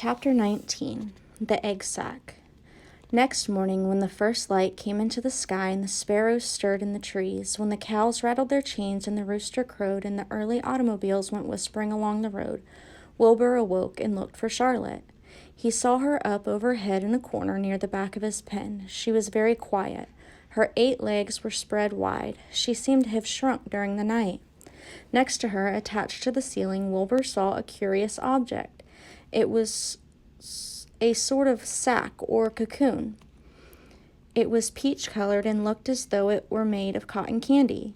Chapter 19. The Egg Sack. Next morning, when the first light came into the sky and the sparrows stirred in the trees, when the cows rattled their chains and the rooster crowed and the early automobiles went whispering along the road, Wilbur awoke and looked for Charlotte. He saw her up overhead in a corner near the back of his pen. She was very quiet. Her 8 legs were spread wide. She seemed to have shrunk during the night. Next to her, attached to the ceiling, Wilbur saw a curious object. It was a sort of sack or cocoon. It was peach-colored and looked as though it were made of cotton candy.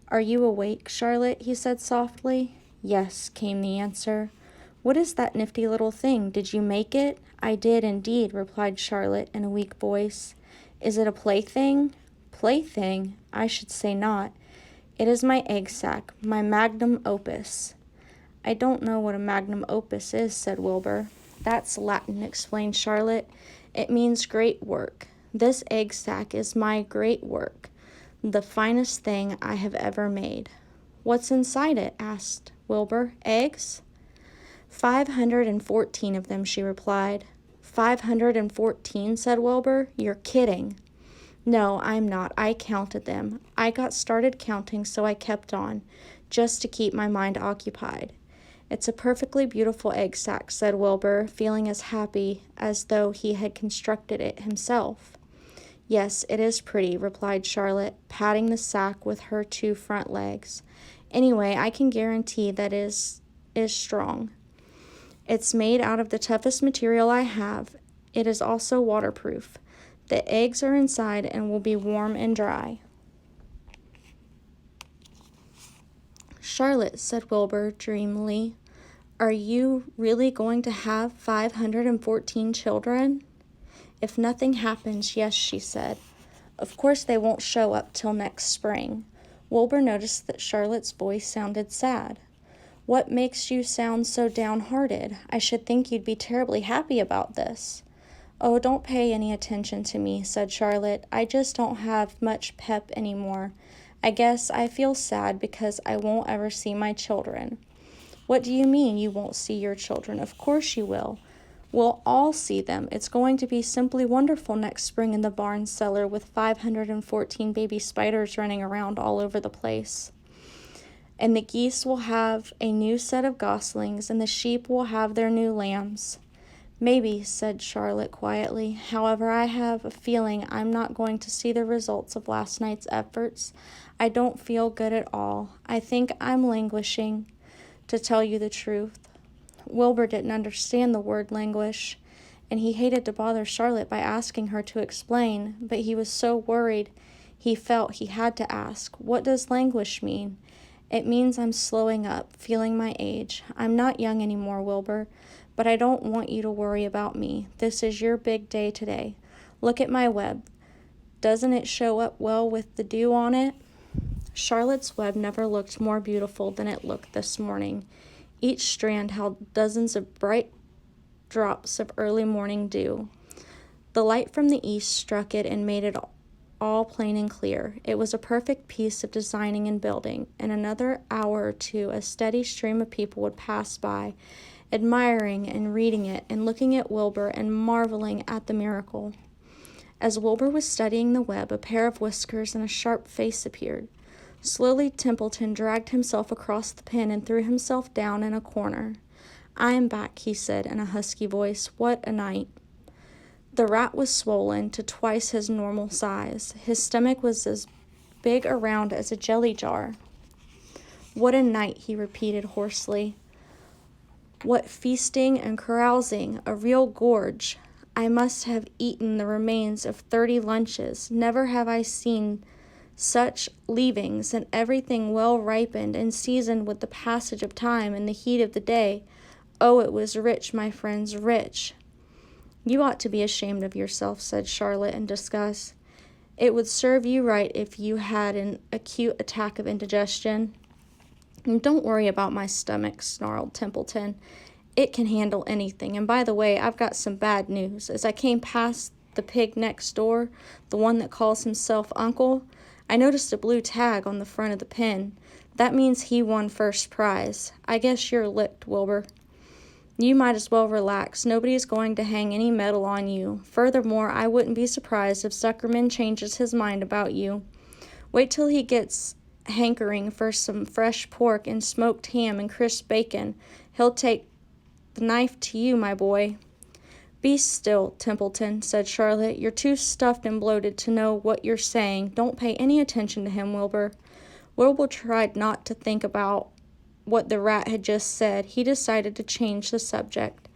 "Are you awake, Charlotte?" he said softly. "Yes," came the answer. "What is that nifty little thing? Did you make it?" "I did, indeed," replied Charlotte in a weak voice. "Is it a plaything?" "Plaything? I should say not. It is my egg sack, my magnum opus." "I don't know what a magnum opus is," said Wilbur. "That's Latin," explained Charlotte. "It means great work. This egg sack is my great work, the finest thing I have ever made." "What's inside it?" asked Wilbur. "Eggs?" 514 of them, she replied. 514, said Wilbur. "You're kidding." "No, I'm not. I counted them. I got started counting, so I kept on, just to keep my mind occupied." "It's a perfectly beautiful egg sack," said Wilbur, feeling as happy as though he had constructed it himself. "Yes, it is pretty," replied Charlotte, patting the sack with her 2 front legs. "Anyway, I can guarantee that it is strong. It's made out of the toughest material I have. It is also waterproof. The eggs are inside and will be warm and dry." "Charlotte," said Wilbur dreamily, "are you really going to have 514 children?" "If nothing happens, yes," she said. "Of course they won't show up till next spring." Wilbur noticed that Charlotte's voice sounded sad. "What makes you sound so downhearted? I should think you'd be terribly happy about this." "Oh, don't pay any attention to me," said Charlotte. "I just don't have much pep anymore. I guess I feel sad because I won't ever see my children." "What do you mean, you won't see your children? Of course you will. We'll all see them. It's going to be simply wonderful next spring in the barn cellar with 514 baby spiders running around all over the place. And the geese will have a new set of goslings, and the sheep will have their new lambs." "Maybe," said Charlotte quietly. "However, I have a feeling I'm not going to see the results of last night's efforts. I don't feel good at all. I think I'm languishing, to tell you the truth." Wilbur didn't understand the word languish, and he hated to bother Charlotte by asking her to explain, but he was so worried he felt he had to ask. "What does languish mean?" "It means I'm slowing up, feeling my age. I'm not young anymore, Wilbur, but I don't want you to worry about me. This is your big day today. Look at my web. Doesn't it show up well with the dew on it?" Charlotte's web never looked more beautiful than it looked this morning. Each strand held dozens of bright drops of early morning dew. The light from the east struck it and made it all plain and clear. It was a perfect piece of designing and building. In another hour or two, a steady stream of people would pass by, admiring and reading it and looking at Wilbur and marveling at the miracle. As Wilbur was studying the web, a pair of whiskers and a sharp face appeared. Slowly, Templeton dragged himself across the pen and threw himself down in a corner. "I am back," he said in a husky voice. "What a night." The rat was swollen to twice his normal size. His stomach was as big around as a jelly jar. "What a night," he repeated hoarsely. "What feasting and carousing, a real gorge. I must have eaten the remains of 30 lunches. Never have I seen such leavings, and everything well ripened and seasoned with the passage of time and the heat of the day. Oh, it was rich, my friends, rich." "You ought to be ashamed of yourself," said Charlotte in disgust. "It would serve you right if you had an acute attack of indigestion." "Don't worry about my stomach," snarled Templeton. "It can handle anything. And by the way, I've got some bad news. As I came past the pig next door, the one that calls himself Uncle, I noticed a blue tag on the front of the pen. That means he won first prize. I guess you're licked, Wilbur." You might as well relax. Nobody's going to hang any medal on you. Furthermore, I wouldn't be surprised if Zuckerman changes his mind about you. Wait till he gets hankering for some fresh pork and smoked ham and crisp bacon. He'll take the knife to you, my boy." "Be still, Templeton," said Charlotte. "You're too stuffed and bloated to know what you're saying. Don't pay any attention to him, Wilbur." Wilbur tried not to think about what the rat had just said. He decided to change the subject.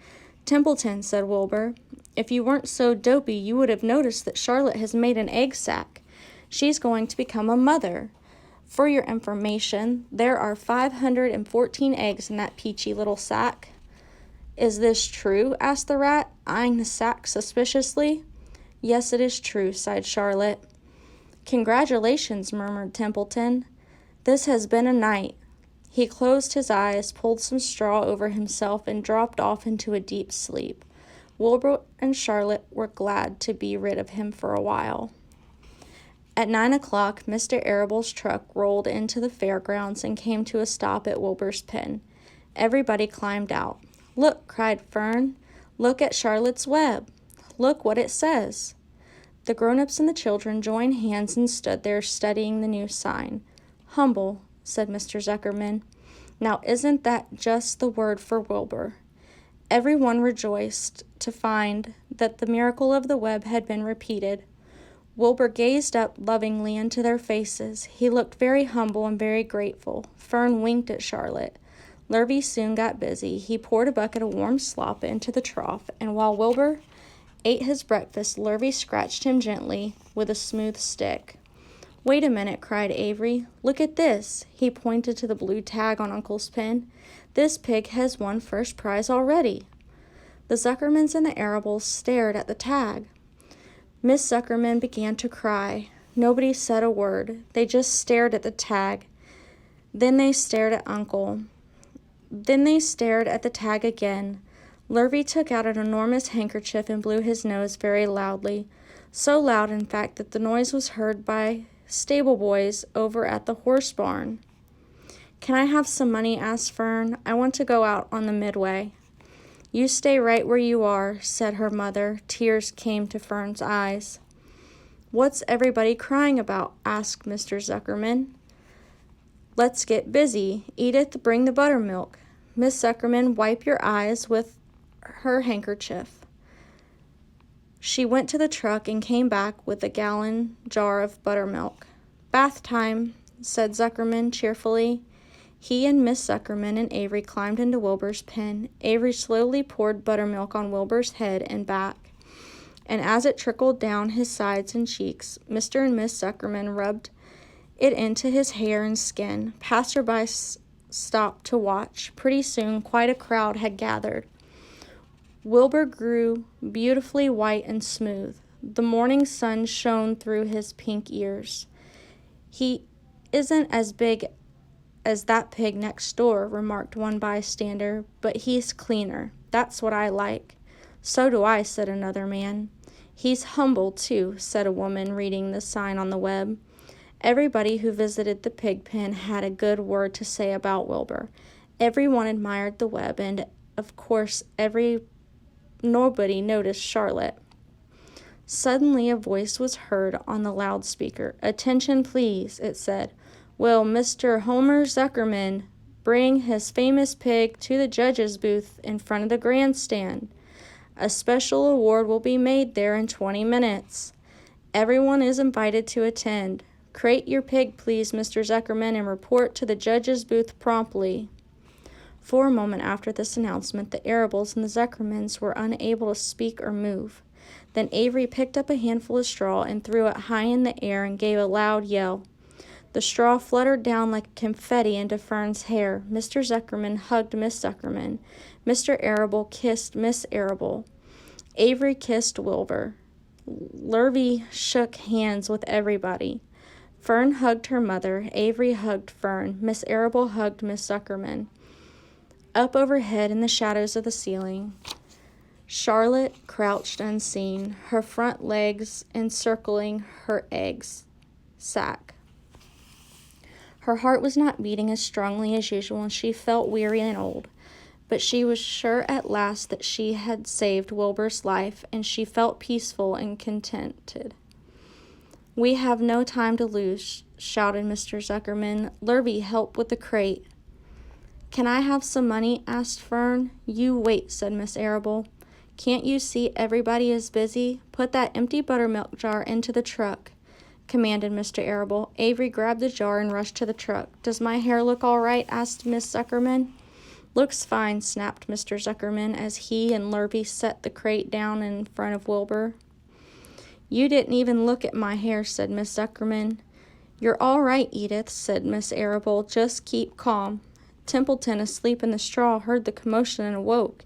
"Templeton," said Wilbur, "if you weren't so dopey, you would have noticed that Charlotte has made an egg sac. She's going to become a mother. For your information, there are 514 eggs in that peachy little sack." "Is this true?" asked the rat, eyeing the sack suspiciously. "Yes, it is true," sighed Charlotte. "Congratulations," murmured Templeton. "This has been a night." He closed his eyes, pulled some straw over himself, and dropped off into a deep sleep. Wilbur and Charlotte were glad to be rid of him for a while. At 9 o'clock, Mr. Arable's truck rolled into the fairgrounds and came to a stop at Wilbur's pen. Everybody climbed out. "Look," cried Fern. "Look at Charlotte's web. Look what it says." The grown-ups and the children joined hands and stood there studying the new sign. "Humble," said Mr. Zuckerman. "Now isn't that just the word for Wilbur?" Everyone rejoiced to find that the miracle of the web had been repeated. Wilbur gazed up lovingly into their faces. He looked very humble and very grateful. Fern winked at Charlotte. Lurvy soon got busy. He poured a bucket of warm slop into the trough, and while Wilbur ate his breakfast, Lurvy scratched him gently with a smooth stick. "Wait a minute," cried Avery. "Look at this." He pointed to the blue tag on Uncle's pen. "This pig has won first prize already." The Zuckermans and the Arables stared at the tag. Miss Zuckerman began to cry. Nobody said a word. They just stared at the tag. Then they stared at Uncle. Then they stared at the tag again. Lurvy took out an enormous handkerchief and blew his nose very loudly. So loud, in fact, that the noise was heard by stable boys over at the horse barn. "Can I have some money?" asked Fern. "I want to go out on the Midway." "You stay right where you are," said her mother. Tears came to Fern's eyes. "What's everybody crying about?" asked Mr. Zuckerman. "Let's get busy. Edith, bring the buttermilk. Miss Zuckerman, wipe your eyes with her handkerchief." She went to the truck and came back with a gallon jar of buttermilk. "Bath time," said Zuckerman cheerfully. He and Miss Zuckerman and Avery climbed into Wilbur's pen. Avery slowly poured buttermilk on Wilbur's head and back, and as it trickled down his sides and cheeks, Mr. and Miss Zuckerman rubbed it into his hair and skin. Passersby stopped to watch. Pretty soon, quite a crowd had gathered. Wilbur grew beautifully white and smooth. The morning sun shone through his pink ears. "He isn't as big as that pig next door," remarked one bystander, "but he's cleaner. That's what I like." "So do I," said another man. "He's humble, too," said a woman reading the sign on the web. Everybody who visited the pig pen had a good word to say about Wilbur. Everyone admired the web, and, of course, nobody noticed Charlotte. Suddenly a voice was heard on the loudspeaker. "Attention, please," it said. "Will Mr. Homer Zuckerman bring his famous pig to the judge's booth in front of the grandstand? A special award will be made there in 20 minutes. Everyone is invited to attend. Crate your pig, please, Mr. Zuckerman, and report to the judge's booth promptly." For a moment after this announcement, the Arables and the Zuckermans were unable to speak or move. Then Avery picked up a handful of straw and threw it high in the air and gave a loud yell. The straw fluttered down like confetti into Fern's hair. Mr. Zuckerman hugged Miss Zuckerman. Mr. Arable kissed Miss Arable. Avery kissed Wilbur. Lurvy shook hands with everybody. Fern hugged her mother. Avery hugged Fern. Miss Arable hugged Miss Zuckerman. Up overhead in the shadows of the ceiling, Charlotte crouched unseen, her front legs encircling her eggs sack. Her heart was not beating as strongly as usual, and she felt weary and old. But she was sure at last that she had saved Wilbur's life, and she felt peaceful and contented. "We have no time to lose," shouted Mr. Zuckerman. "Lurvy, help with the crate." "Can I have some money?" asked Fern. "You wait," said Miss Arable. "Can't you see everybody is busy? Put that empty buttermilk jar into the truck," commanded Mr. Arable. Avery grabbed the jar and rushed to the truck. "Does my hair look all right?" asked Miss Zuckerman. "Looks fine," snapped Mr. Zuckerman as he and Lurvy set the crate down in front of Wilbur. "You didn't even look at my hair," said Miss Zuckerman. "You're all right, Edith," said Miss Arable. "Just keep calm." Templeton, asleep in the straw, heard the commotion and awoke.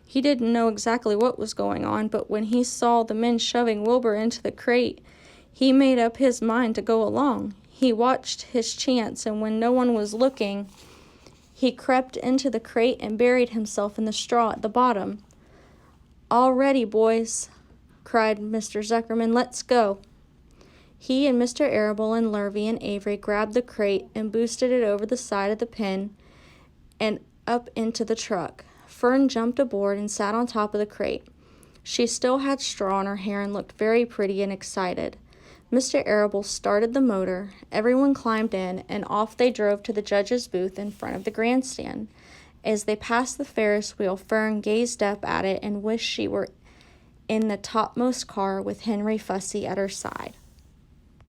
He didn't know exactly what was going on, but when he saw the men shoving Wilbur into the crate, he made up his mind to go along. He watched his chance, and when no one was looking, he crept into the crate and buried himself in the straw at the bottom. "All ready, boys," cried Mr. Zuckerman. "Let's go." He and Mr. Arable and Lurvy and Avery grabbed the crate and boosted it over the side of the pen and up into the truck. Fern jumped aboard and sat on top of the crate. She still had straw in her hair and looked very pretty and excited. Mr. Arable started the motor, everyone climbed in, and off they drove to the judge's booth in front of the grandstand. As they passed the Ferris wheel, Fern gazed up at it and wished she were in the topmost car with Henry Fussy at her side.